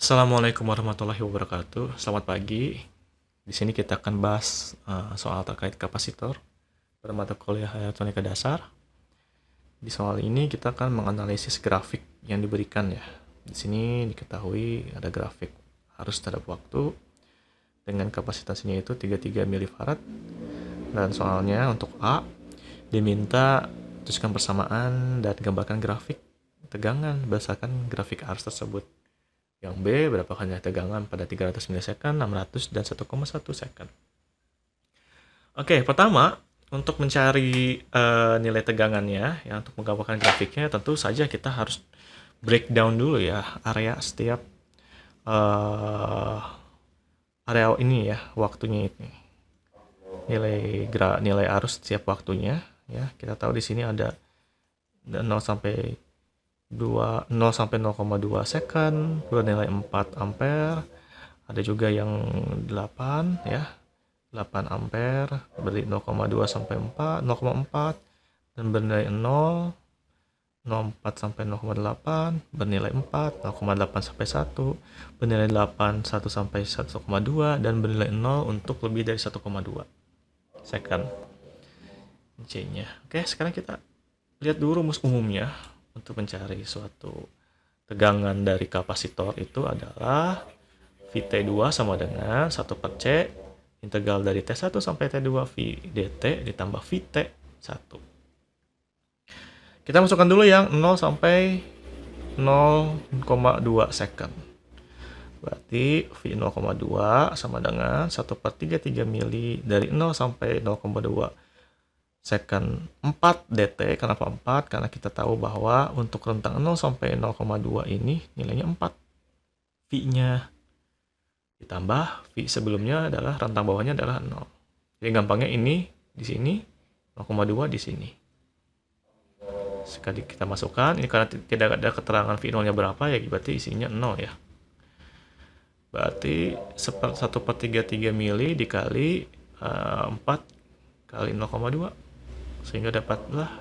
Assalamualaikum warahmatullahi wabarakatuh. Selamat pagi. Di sini kita akan bahas soal terkait kapasitor pada mata kuliah elektronika dasar. Di soal ini kita akan menganalisis grafik yang diberikan ya. Di sini diketahui ada grafik arus terhadap waktu dengan kapasitasnya itu 33 mF. Dan soalnya untuk A diminta tuliskan persamaan dan gambarkan grafik tegangan berdasarkan grafik arus tersebut. Yang B, berapa kali tegangan pada 300 milisekund, 600, dan 1,1 second. Oke, pertama, untuk mencari nilai tegangannya, ya, untuk menggambarkan grafiknya, tentu saja kita harus breakdown dulu ya, area setiap area ini ya, waktunya ini. Nilai arus setiap waktunya, ya, kita tahu di sini ada 0 sampai 0,2 second, bernilai 4 ampere, ada juga yang 8 ya, 8 ampere, bernilai 0,2 sampai 0,4, dan bernilai 0, 0,4 sampai 0,8, bernilai 4, 0,8 sampai 1, bernilai 8, 1 sampai 1,2, dan bernilai 0 untuk lebih dari 1,2 second. C-nya. Oke, sekarang kita lihat dulu rumus umumnya. Untuk mencari suatu tegangan dari kapasitor itu adalah Vt2 sama dengan 1 per C integral dari T1 sampai T2 V dt ditambah Vt1. Kita masukkan dulu yang 0 sampai 0,2 second. Berarti V0,2 sama dengan 1 per 33 mili dari 0 sampai 0,2 second 4 dt. Kenapa 4? Karena kita tahu bahwa untuk rentang 0 sampai 0,2 ini nilainya 4. V-nya ditambah V sebelumnya adalah rentang bawahnya adalah 0. Jadi gampangnya ini di sini 0,2 di sini. Sekali kita masukkan, ini karena tidak ada keterangan V0-nya berapa ya, berarti isinya 0 ya. Berarti 1 per 33 mili dikali 4 kali 0,2. Sehingga dapatlah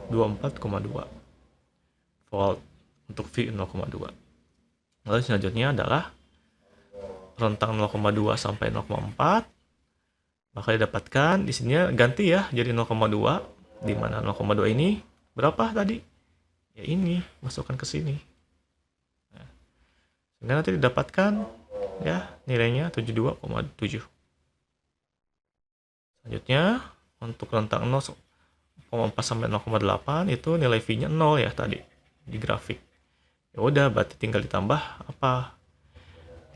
24,2 volt untuk V 0,2. Lalu selanjutnya adalah rentang 0,2 sampai 0,4, maka didapatkan di sini ganti ya jadi 0,2, di mana 0,2 ini berapa tadi? Ya ini, masukkan ke sini. Nah, sehingga nanti didapatkan ya nilainya 72,7. Selanjutnya untuk rentang 0,4 sampai 0,8 itu nilai V-nya 0 ya tadi di grafik. Ya udah, berarti tinggal ditambah apa?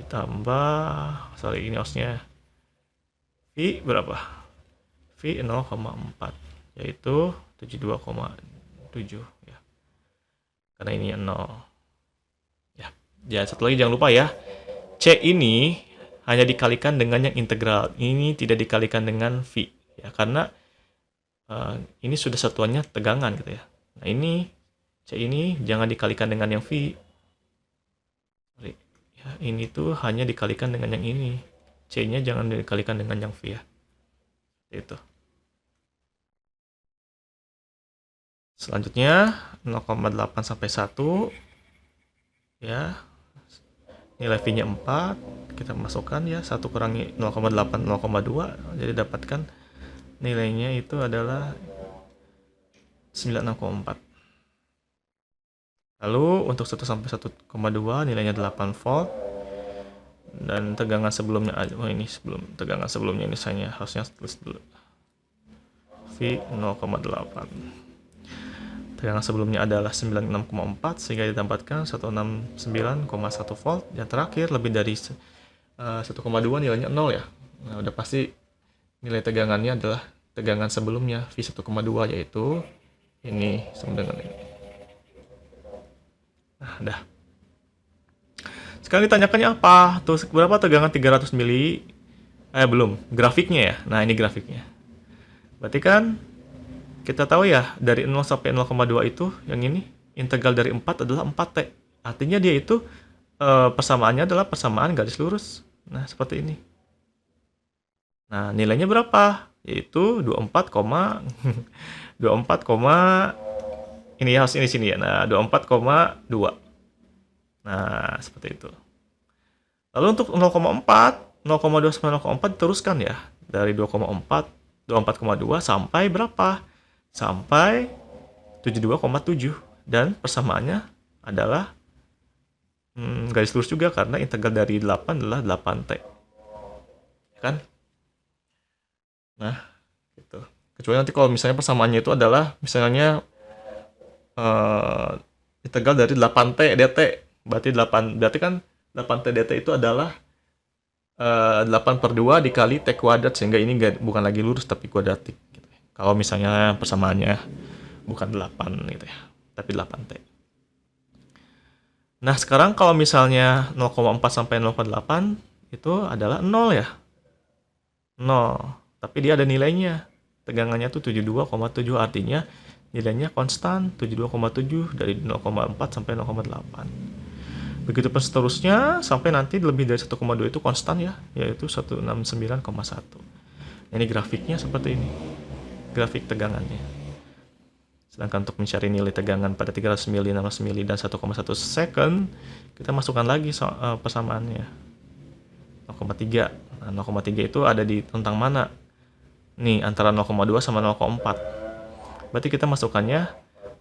Ditambah, ini osnya V berapa? V 0,4 yaitu 72,7 ya. Karena ini 0. Ya, jangan satu lagi jangan lupa ya. C ini hanya dikalikan dengan yang integral. Ini tidak dikalikan dengan V. Ya, karena ini sudah satuannya tegangan gitu ya. Nah ini C ini jangan dikalikan dengan yang V. Ya, ini tuh hanya dikalikan dengan yang ini. C-nya jangan dikalikan dengan yang V ya. Itu. Selanjutnya 0,8 sampai 1 ya. Nilai V-nya 4, kita masukkan ya, 1 kurangi 0,8 0,2, jadi dapatkan nilainya itu adalah 96,4. Lalu untuk 1 sampai 1,2 nilainya 8 volt. Dan tegangan sebelumnya ini sebelum tegangan sebelumnya ini saya harusnya tulis dulu. V 0,8. Tegangan sebelumnya adalah 96,4 sehingga didapatkan 169,1 volt. Yang terakhir lebih dari 1,2 nilainya 0 ya. Nah, udah pasti nilai tegangannya adalah tegangan sebelumnya V 1,2 yaitu ini sama dengan ini. Nah, dah. Sekarang ditanyakannya apa? Tuh berapa tegangan 300 mili? Belum, grafiknya ya. Nah, ini grafiknya. Berarti kan kita tahu ya dari 0 sampai 0,2 itu yang ini integral dari 4 adalah 4T. Artinya dia itu persamaannya adalah persamaan garis lurus. Nah, seperti ini. Nah, nilainya berapa? Yaitu 24, 24, ini harus ini sini ya. Nah, 24,2. Nah, seperti itu. Lalu untuk 0,4, 0,2 sampai 0,4 diteruskan ya. Dari 2,4, 24,2 sampai berapa? Sampai 72,7. Dan persamaannya adalah garis lurus juga karena integral dari 8 adalah 8T. Kan? Nah, gitu. Kecuali nanti kalau misalnya persamaannya itu adalah misalnya integral dari 8T dt. Berarti kan 8T dt itu adalah 8/2 dikali T kuadrat, sehingga ini bukan lagi lurus tapi kuadratik gitu. Kalau misalnya persamaannya bukan 8 gitu ya, tapi 8T. Nah, sekarang kalau misalnya 0,4 sampai 0,8 itu adalah 0 ya. 0. Tapi dia ada nilainya. Tegangannya tuh 72,7, artinya nilainya konstan 72,7 dari 0,4 sampai 0,8. Begitu pun seterusnya sampai nanti lebih dari 1,2 itu konstan ya, yaitu 169,1. Ini grafiknya seperti ini. Grafik tegangannya. Sedangkan untuk mencari nilai tegangan pada 300 mili, 600 mili, dan 1,1 second, kita masukkan lagi persamaannya. 0,3. Nah, 0,3 itu ada di rentang mana? Nih, antara 0,2 sama 0,4. Berarti kita masukkannya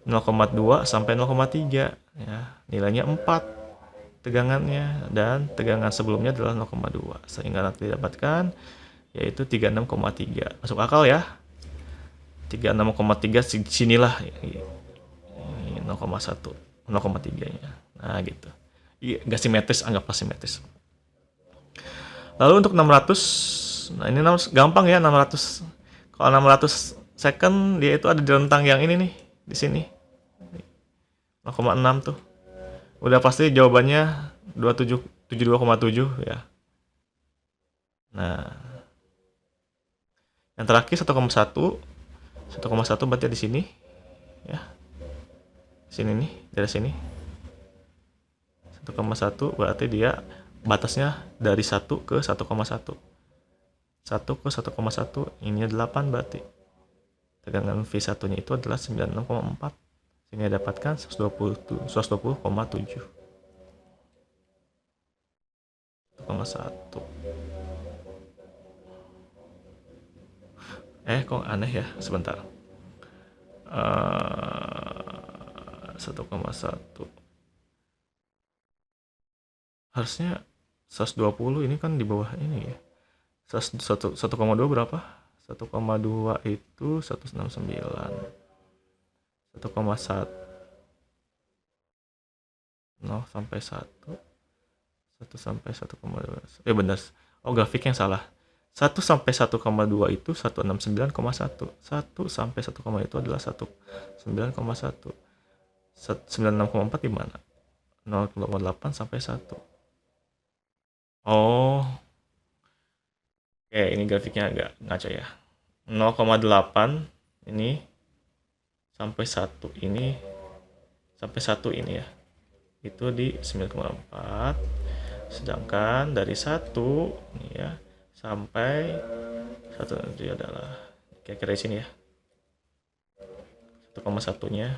0,2 sampai 0,3. Ya, nilainya 4 tegangannya, dan tegangan sebelumnya adalah 0,2, sehingga nanti didapatkan yaitu 36,3. Masuk akal ya? 36,3 sinilah 0,1, 0,3 nya. Nah gitu. Iya, gak simetris, anggaplah simetris. Lalu untuk 600, nah ini gampang ya 600. Kalau 600 second dia itu ada di rentang yang ini nih, di sini. 0,6 tuh. Udah pasti jawabannya 72,7 ya. Nah, yang terakhir 1,1 berarti di sini ya. Sini nih, dari sini. 1,1 berarti dia batasnya dari 1 ke 1,1. 1 ke 1,1 ini 8 berarti. Tegangan V1-nya itu adalah 96,4. Sehingga dapatkan 120,7. 1,1. Kok aneh ya, sebentar. 1,1 harusnya 120, ini kan di bawah ini ya. 1,2 berapa? 1,2 itu 169. 1,1 0 sampai 1 sampai 1,2. Benar. Oh, grafiknya salah. 1 sampai 1,2 itu 169,1. 1 sampai 1, itu adalah 1,9,1. 96,4 di mana? 0,8 sampai 1. Oh. Oke, ini grafiknya agak ngaco ya. 0,8 ini sampai 1 ini sampai 1 ini ya. Itu di 9,4. Sedangkan dari 1 ini ya sampai 1 itu adalah kira-kira di sini ya. 1,1-nya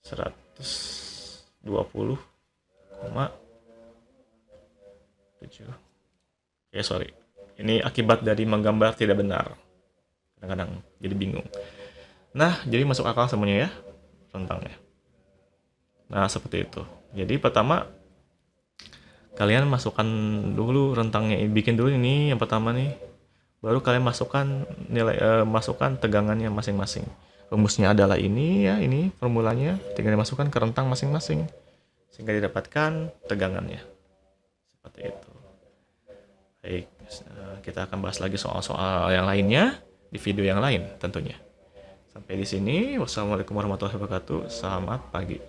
120,7. Sorry. Ini akibat dari menggambar tidak benar. Kadang-kadang jadi bingung. Nah, jadi masuk akal semuanya ya rentangnya. Nah, seperti itu. Jadi pertama kalian masukkan dulu rentangnya, bikin dulu ini yang pertama nih. Baru kalian masukkan masukkan tegangannya masing-masing. Rumusnya adalah ini ya, ini formulanya. Tinggal dimasukkan ke rentang masing-masing sehingga didapatkan tegangannya. Seperti itu. Baik, kita akan bahas lagi soal-soal yang lainnya di video yang lain tentunya. Sampai di sini. Wassalamualaikum warahmatullahi wabarakatuh. Selamat pagi.